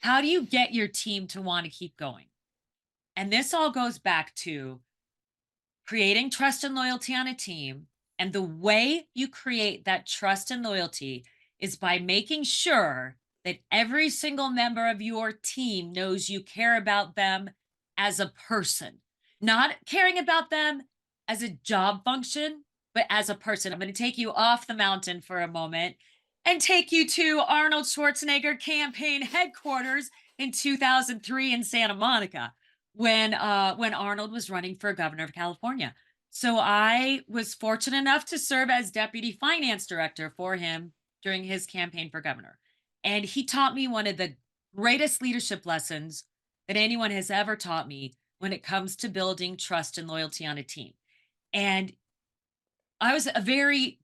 How do you get your team to want to keep going? And this all goes back to creating trust and loyalty on a team. And the way you create that trust and loyalty is by making sure that every single member of your team knows you care about them as a person, not caring about them as a job function, but as a person. I'm going to take you off the mountain for a moment and take you to Arnold Schwarzenegger campaign headquarters in 2003 in Santa Monica when Arnold was running for governor of California. So I was fortunate enough to serve as deputy finance director for him during his campaign for governor. And he taught me one of the greatest leadership lessons that anyone has ever taught me when it comes to building trust and loyalty on a team. And I was a very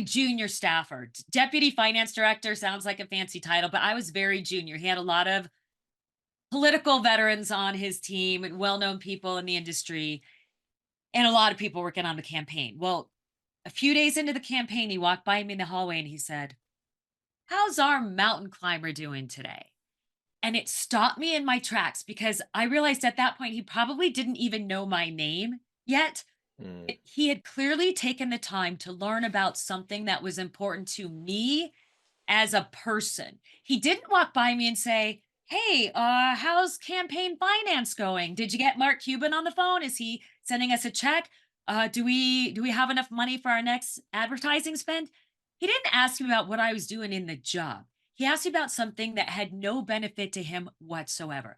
junior staffer. Deputy finance director sounds like a fancy title, but I was very junior. He had a lot of political veterans on his team and well-known people in the industry and a lot of people working on the campaign. Well, a few days into the campaign, he walked by me in the hallway and he said, "How's our mountain climber doing today?" And it stopped me in my tracks because I realized at that point he probably didn't even know my name yet. Mm, He had clearly taken the time to learn about something that was important to me as a person. He didn't walk by me and say, "Hey, how's campaign finance going? Did you get Mark Cuban on the phone? Is he sending us a check? Do we have enough money for our next advertising spend?" He didn't ask me about what I was doing in the job. He asked me about something that had no benefit to him whatsoever.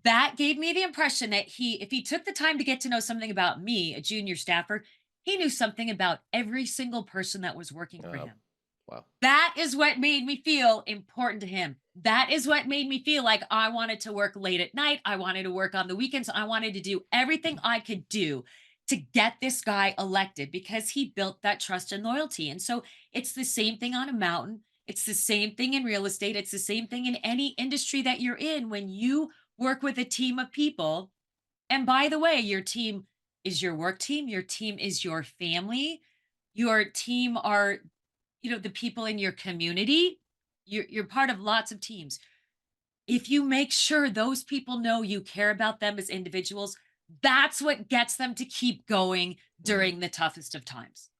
That gave me the impression that if he took the time to get to know something about me, a junior staffer, he knew something about every single person that was working for oh, him. wow. That is what made me feel important to him. That is what made me feel like I wanted to work late at night. I wanted to work on the weekends. I wanted to do everything I could do to get this guy elected because he built that trust and loyalty. And so it's the same thing on a mountain. It's the same thing in real estate. It's the same thing in any industry that you're in when you work with a team of people. And by the way, your team is your work team, your team is your family, your team are the people in your community. You're part of lots of teams. If you make sure those people know you care about them as individuals, that's what gets them to keep going Mm. during the toughest of times.